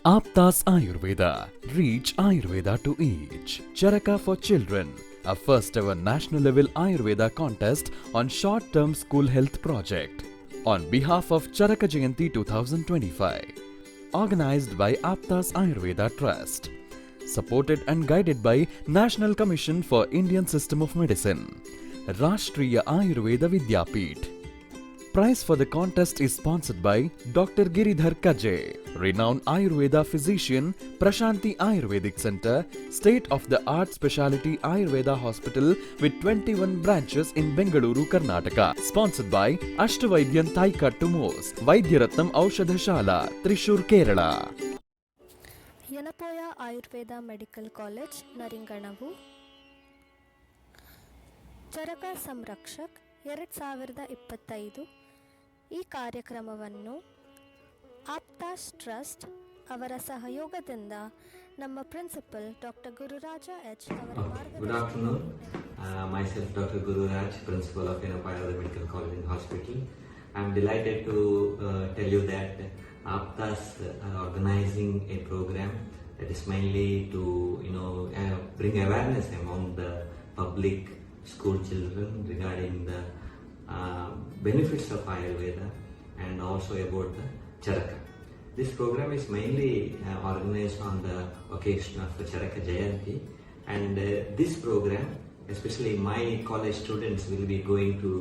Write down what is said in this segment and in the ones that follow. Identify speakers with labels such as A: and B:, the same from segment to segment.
A: Aptas Ayurveda. Reach Ayurveda to each. Charaka for Children. A first ever national level Ayurveda contest on short term school health project. On behalf of Charaka Jayanti 2025. Organized by Aptas Ayurveda Trust. Supported and guided by National Commission for Indian System of Medicine. Rashtriya Ayurveda Vidyapith. Prize for the contest is sponsored by Dr. Giridhar Kaje, renowned Ayurveda physician, Prashanti Ayurvedic Center, state-of-the-art specialty Ayurveda hospital with 21 branches in Bengaluru, Karnataka. Sponsored by Ashtavaidyan Thaikattu Mos, Vaidyaratnam Aushadhashala, Thrissur, Kerala.
B: Yenepoya Ayurveda medical college ನರಿಂಗಣವು ಚರಕ ಸಂರಕ್ಷಕ್ 2025 ಈ ಕಾರ್ಯಕ್ರಮವನ್ನು ಆಪ್ತಾಸ್ trust ಅವರ ಸಹಯೋಗದಿಂದ ನಮ್ಮ principal doctor Gururaja H ಅವರ ಮಾರ್ಗದರ್ಶನದಲ್ಲಿ
C: Good afternoon. Myself Dr. Gururaj, Principal of Yanapoya Medical College and Hospital. I am delighted to tell you that Aptas are organizing a program that is mainly to bring awareness among the public, school children regarding the benefits of Ayurveda and also about the Charaka. This program is mainly organized on the occasion of Charaka Jayanti, and this program, especially my college students, will be going to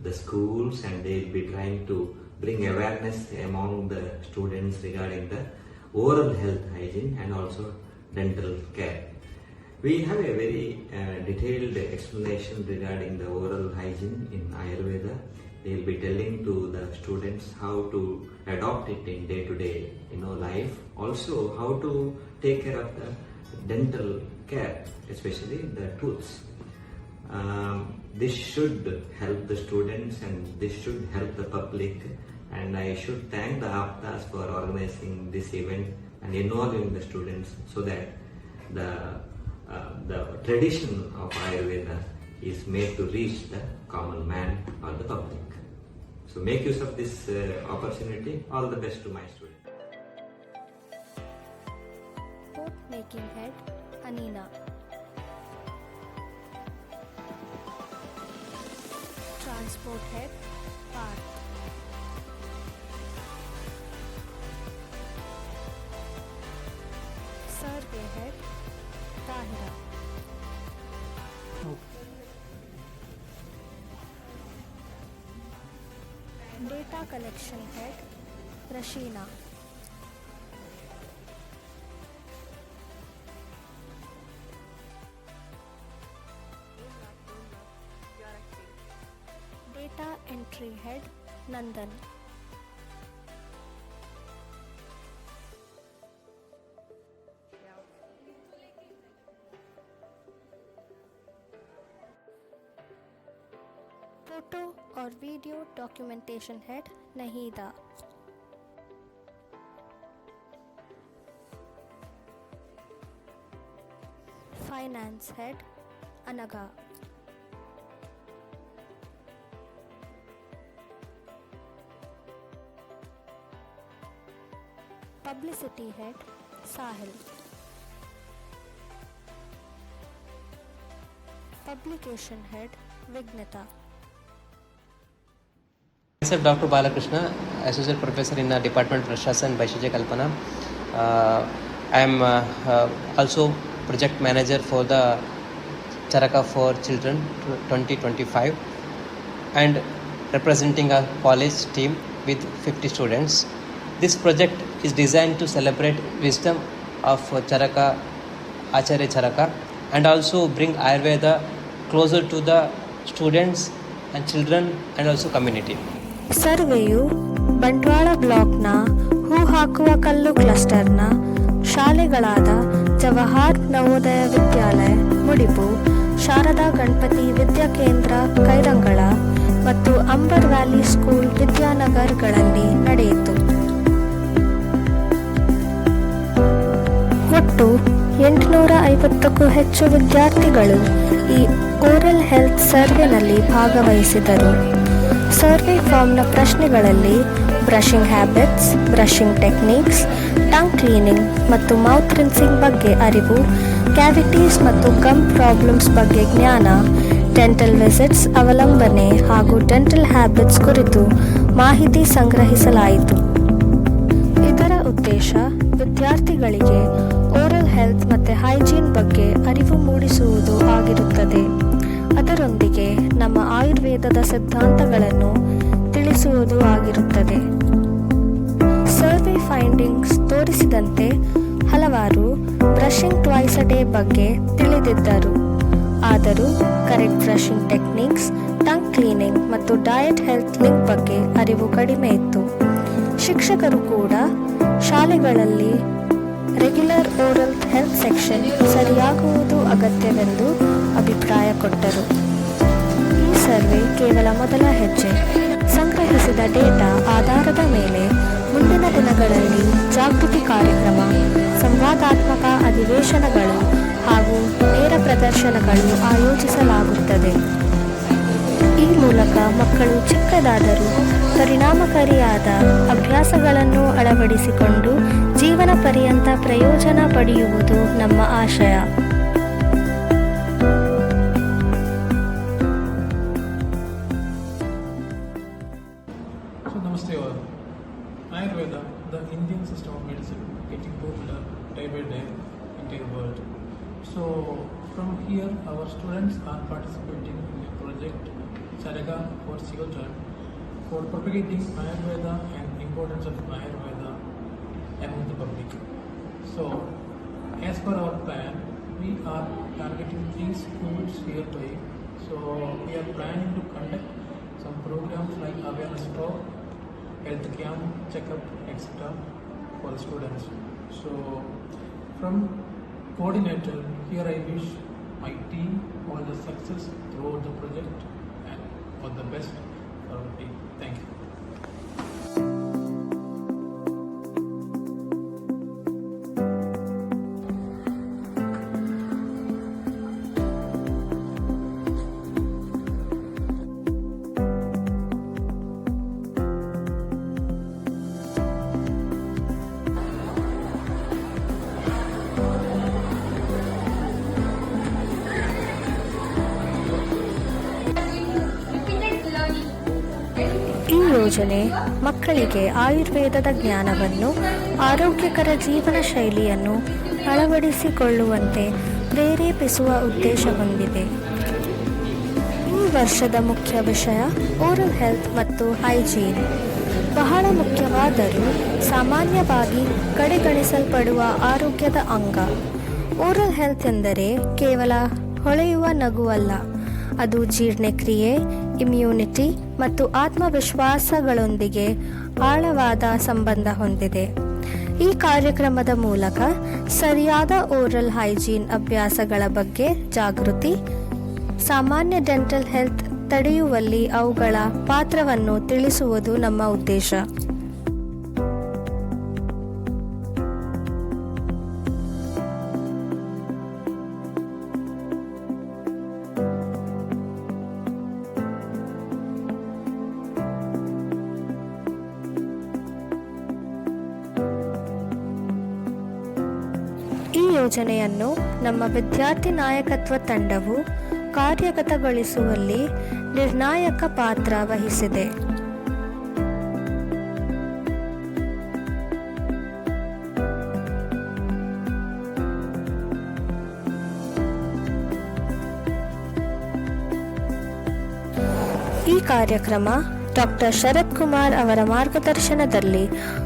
C: the schools and they will be trying to bring awareness among the students regarding the oral health hygiene and also dental care. We have a very detailed explanation regarding the oral hygiene in Ayurveda. They will be telling to the students how to adopt it in day-to-day life. Also how to take care of the dental care, especially the tooths. This should help the students and this should help the public, and I should thank the Aptas for organizing this event and involving the students so that the tradition of Ayurveda is made to reach the common man or the public. So make use of this opportunity. All the best to my students.
B: Port making head Anina. Transport head Parth. Survey head Tahira. Data collection head Rashina. Data entry head Nandan. Photo or video documentation head Nahida. Finance head Anaga. Publicity head Sahil. Publication head Vignita.
D: Myself Dr. Balakrishna, Associate Professor in the Department of Prashasana by Shija Kalpana. I am also Project Manager for the Charaka for Children 2025 and representing a college team with 50 students. This project is designed to celebrate wisdom of Charaka, Acharya Charaka, and also bring Ayurveda closer to the students and children and also community.
B: ಸರ್ವೆಯು Bantwal ಬ್ಲಾಕ್ನ ಹೂ ಹಾಕುವ ಕಲ್ಲು ಕ್ಲಸ್ಟರ್ನ ಶಾಲೆಗಳಾದ ಜವಾಹರ್ ನವೋದಯ ವಿದ್ಯಾಲಯ ಮುಡಿಪು, ಶಾರದಾ ಗಣಪತಿ ವಿದ್ಯಾಕೇಂದ್ರ ಕೈರಂಗಳ ಮತ್ತು Ambar valley school ವಿದ್ಯಾನಗರ್ಗಳಲ್ಲಿ ನಡೆಯಿತು. ಒಟ್ಟು 850ಕ್ಕೂ ಹೆಚ್ಚು ವಿದ್ಯಾರ್ಥಿಗಳು ಈ oral health ಸರ್ವೆನಲ್ಲಿ ಭಾಗವಹಿಸಿದರು. ಸರ್ವೆ ಫಾರ್ಮ್ನ ಪ್ರಶ್ನೆಗಳಲ್ಲಿ brushing habits, brushing techniques, tongue cleaning ಮತ್ತು ಮೌತ್ ರಿನ್ಸಿಂಗ್ ಬಗ್ಗೆ ಅರಿವು, ಕ್ಯಾವಿಟೀಸ್ ಮತ್ತು ಗಮ್ ಪ್ರಾಬ್ಲಮ್ಸ್ ಬಗ್ಗೆ ಜ್ಞಾನ, ಡೆಂಟಲ್ ವಿಸಿಟ್ಸ್ ಅವಲಂಬನೆ ಹಾಗೂ ಡೆಂಟಲ್ ಹ್ಯಾಬಿಟ್ಸ್ ಕುರಿತು ಮಾಹಿತಿ ಸಂಗ್ರಹಿಸಲಾಯಿತು. ಇದರ ಉದ್ದೇಶ ವಿದ್ಯಾರ್ಥಿಗಳಿಗೆ ಓರಲ್ ಹೆಲ್ತ್ ಮತ್ತು ಹೈಜೀನ್ ಬಗ್ಗೆ ಅರಿವು ಮೂಡಿಸುವುದು ಆಗಿರುತ್ತದೆ. ಅದರೊಂದಿಗೆ ನಮ್ಮ ಆಯುರ್ವೇದದ ಸಿದ್ಧಾಂತಗಳನ್ನು ತಿಳಿಸುವುದು ಆಗಿರುತ್ತದೆ. ಸರ್ವೆ ಫೈಂಡಿಂಗ್ಸ್ ತೋರಿಸಿದಂತೆ ಹಲವಾರು ಬ್ರಷಿಂಗ್ ಟ್ವೈಸ್ ಅ ಡೇ ಬಗ್ಗೆ ತಿಳಿದಿದ್ದರು. ಆದರೂ correct brushing techniques, tongue cleaning ಮತ್ತು ಡಯಟ್ ಹೆಲ್ತ್ ಲಿಂಕ್ ಬಗ್ಗೆ ಅರಿವು ಕಡಿಮೆ ಇತ್ತು. ಶಿಕ್ಷಕರು ಕೂಡ ಶಾಲೆಗಳಲ್ಲಿ ರೆಗ್ಯುಲರ್ ಓರಲ್ ಹೆಲ್ತ್ ಸೆಕ್ಷನ್ ಸರಿಯಾಗುವುದು ಅಗತ್ಯವೆಂದು ಅಭಿಪ್ರಾಯಪಟ್ಟರು. ಈ ಸರ್ವೆ ಕೇವಲ ಮೊದಲ ಹೆಜ್ಜೆ. ಸಂಗ್ರಹಿಸಿದ ಡೇಟಾ ಆಧಾರದ ಮೇಲೆ ಮುಂದಿನ ದಿನಗಳಲ್ಲಿ ಜಾಗೃತಿ ಕಾರ್ಯಕ್ರಮ, ಸಂವಾದಾತ್ಮಕ ಅಧಿವೇಶನಗಳು ಹಾಗೂ ನೇರ ಪ್ರದರ್ಶನಗಳು ಆಯೋಜಿಸಲಾಗುತ್ತದೆ. ಈ ಮೂಲಕ ಮಕ್ಕಳು ಚಿಕ್ಕದಾದರೂ ಪರಿಣಾಮಕಾರಿಯಾದ ಅಭ್ಯಾಸಗಳನ್ನು ಅಳವಡಿಸಿಕೊಂಡು ಜೀವನ ಪರ್ಯಂತ ಪ್ರಯೋಜನ ಪಡೆಯುವುದು ನಮ್ಮ ಆಶಯ.
E: Namaste all. Ayurveda, the Indian system of medicine, getting popular day by day in the world. So from here, our students are participating in the project Charaka for Children for propagating Ayurveda and importance of Ayurveda among the public. So as per our plan, we are targeting 3 schools nearby. So we are planning to conduct some programs like awareness talk, health camp, checkup, etc. for the students. So from coordinator, here I wish my team all the success throughout the project and all the best for our team. Thank you.
B: ಈ ಯೋಜನೆ ಮಕ್ಕಳಿಗೆ ಆಯುರ್ವೇದದ ಜ್ಞಾನವನ್ನು, ಆರೋಗ್ಯಕರ ಜೀವನ ಶೈಲಿಯನ್ನು ಅಳವಡಿಸಿಕೊಳ್ಳುವಂತೆ ಪ್ರೇರೇಪಿಸುವ ಉದ್ದೇಶ ಹೊಂದಿದೆ. ಈ ವರ್ಷದ ಮುಖ್ಯ ವಿಷಯ ಓರಲ್ ಹೆಲ್ತ್ ಮತ್ತು ಹೈಜೀನ್. ಬಹಳ ಮುಖ್ಯವಾದರೂ ಸಾಮಾನ್ಯವಾಗಿ ಕಡೆಗಣಿಸಲ್ಪಡುವ ಆರೋಗ್ಯದ ಅಂಗ. ಓರಲ್ ಹೆಲ್ತ್ ಎಂದರೆ ಕೇವಲ ಹೊಳೆಯುವ ನಗುವಲ್ಲ, ಅದು ಜೀರ್ಣಕ್ರಿಯೆ, ಇಮ್ಯುನಿಟಿ ಮತ್ತು ಆತ್ಮವಿಶ್ವಾಸಗಳೊಂದಿಗೆ ಆಳವಾದ ಸಂಬಂಧ ಹೊಂದಿದೆ. ಈ ಕಾರ್ಯಕ್ರಮದ ಮೂಲಕ ಸರಿಯಾದ ಓರಲ್ ಹೈಜೀನ್ ಅಭ್ಯಾಸಗಳ ಬಗ್ಗೆ ಜಾಗೃತಿ, ಸಾಮಾನ್ಯ ಡೆಂಟಲ್ ಹೆಲ್ತ್ ತಡೆಯುವಲ್ಲಿ ಅವುಗಳ ಪಾತ್ರವನ್ನು ತಿಳಿಸುವುದು ನಮ್ಮ ಉದ್ದೇಶ. ಈ ಯೋಜನೆಯನ್ನು ನಮ್ಮ ವಿದ್ಯಾರ್ಥಿ ನಾಯಕತ್ವ ತಂಡವು ಕಾರ್ಯಗತಗೊಳಿಸುವಲ್ಲಿ ನಿರ್ಣಾಯಕ ಪಾತ್ರ ವಹಿಸಿದೆ. ಈ ಕಾರ್ಯಕ್ರಮ ಡಾಕ್ಟರ್ ಶರತ್ ಕುಮಾರ್ ಅವರ ಮಾರ್ಗದರ್ಶನದಲ್ಲಿ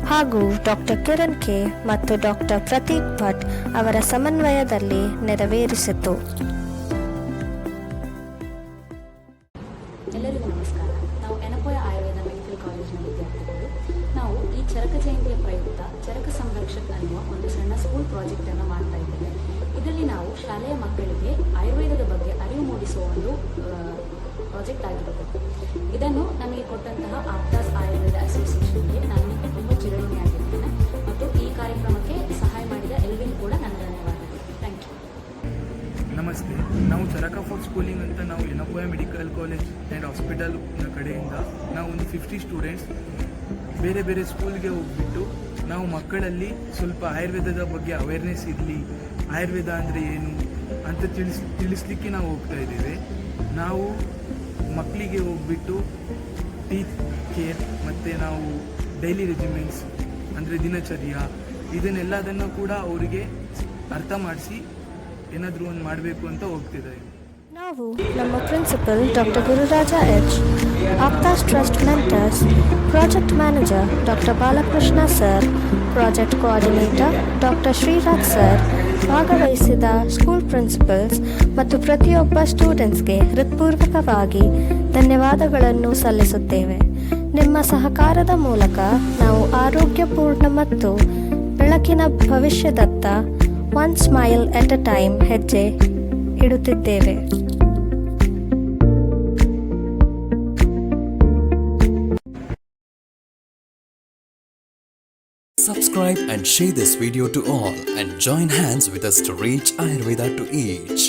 B: ಹಾಗೂ ಡಾಕ್ಟರ್ ಕಿರಣ್ ಕೆ ಮತ್ತು ಡಾಕ್ಟರ್ ಪ್ರತೀಕ್ ಭಟ್ ಅವರ ಸಮನ್ವಯದಲ್ಲಿ ನೆರವೇರಿಸಿತು.
F: ಎಲ್ಲರಿಗೂ ನಮಸ್ಕಾರ. ನಾವು ಎನಪೋಯ ಆಯುರ್ವೇದ ಮೆಡಿಕಲ್ ಕಾಲೇಜಿನ ವಿದ್ಯಾರ್ಥಿಗಳು. ನಾವು ಈ ಚರಕ ಜಯಂತಿಯ ಪ್ರಯುಕ್ತ ಚರಕ ಸಂರಕ್ಷಕ್ ಅನ್ನುವ ಒಂದು ಸಣ್ಣ ಸ್ಕೂಲ್ ಪ್ರಾಜೆಕ್ಟನ್ನು ಮಾಡ್ತಾ ಇದ್ದೇವೆ. ಇದರಲ್ಲಿ ನಾವು ಶಾಲೆಯ ಮಕ್ಕಳಿಗೆ ಆಯುರ್ವೇದದ ಬಗ್ಗೆ ಅರಿವು ಮೂಡಿಸುವ ಒಂದು ಪ್ರಾಜೆಕ್ಟ್ ಆಗಿರುತ್ತೆ. ಇದನ್ನು ನಮಗೆ ಕೊಟ್ಟಂತಹ ಆಪ್ತಾಸ್ ಆಯುರ್ವೇದ ಅಸೋಸಿಯೇಷನ್ಗೆ ನಾನು ತುಂಬ ಚಿರಋಣಿಯಾಗಿದ್ದೇನೆ ಮತ್ತು ಈ ಕಾರ್ಯಕ್ರಮಕ್ಕೆ ಸಹಾಯ ಮಾಡಿದ ಎಲ್ಲರಿಗೂ ಕೂಡ ನನ್ನ ಧನ್ಯವಾದಗಳು. Thank you.
G: ನಮಸ್ತೆ. ನಾವು ಚರಕ ಫಾರ್ ಸ್ಕೂಲಿಂಗ್ ಅಂತ ನಾವು ಎನಪೋಯ ಮೆಡಿಕಲ್ ಕಾಲೇಜ್ ಆ್ಯಂಡ್ ಹಾಸ್ಪಿಟಲ್ನ ಕಡೆಯಿಂದ ನಾವು ಒಂದು 50 ಸ್ಟೂಡೆಂಟ್ಸ್ ಬೇರೆ ಬೇರೆ ಸ್ಕೂಲ್ಗೆ ಹೋಗ್ಬಿಟ್ಟು ನಾವು ಮಕ್ಕಳಲ್ಲಿ ಸ್ವಲ್ಪ ಆಯುರ್ವೇದದ ಬಗ್ಗೆ ಅವೇರ್ನೆಸ್ ಇರಲಿ, ಆಯುರ್ವೇದ ಅಂದರೆ ಏನು ಅಂತ ತಿಳಿಸ್ಲಿಕ್ಕೆ ನಾವು ಹೋಗ್ತಾ ಇದ್ದೇವೆ. ನಾವು ಮಕ್ಕಳಿಗೆ ಹೋಗ್ಬಿಟ್ಟು ಟೀತ್ ಕೇರ್ ಮತ್ತು ನಾವು ಡೈಲಿ ರೆಜಿಮೆಂಟ್ಸ್ ಅಂದರೆ ದಿನಚರ್ಯ ಇದನ್ನೆಲ್ಲದನ್ನು ಕೂಡ ಅವರಿಗೆ ಅರ್ಥ ಮಾಡಿಸಿ ಏನಾದರೂ ಒಂದು ಮಾಡಬೇಕು ಅಂತ ಹೋಗ್ತಿದ್ದಾರೆ.
B: ನಾವು ನಮ್ಮ ಪ್ರಿನ್ಸಿಪಲ್ ಡಾಕ್ಟರ್ ಗುರುರಾಜ ಎಚ್, ಆಪ್ತಾಸ್ trust mentors, project manager doctor Balakrishna sir, project coordinator doctor Shriraj sir, ಭಾಗವಹಿಸಿದ ಸ್ಕೂಲ್ ಪ್ರಿನ್ಸಿಪಲ್ಸ್ ಮತ್ತು ಪ್ರತಿಯೊಬ್ಬ ಸ್ಟೂಡೆಂಟ್ಸ್ಗೆ ಹೃತ್ಪೂರ್ವಕವಾಗಿ ಧನ್ಯವಾದಗಳನ್ನು ಸಲ್ಲಿಸುತ್ತೇವೆ. ನಿಮ್ಮ ಸಹಕಾರದ ಮೂಲಕ ನಾವು ಆರೋಗ್ಯಪೂರ್ಣ ಮತ್ತು ಬೆಳಕಿನ ಭವಿಷ್ಯದತ್ತ one smile at a time ಹೆಜ್ಜೆ ಇಡುತ್ತಿದ್ದೇವೆ.
A: Subscribe and share this video to all and join hands with us to reach Ayurveda to each.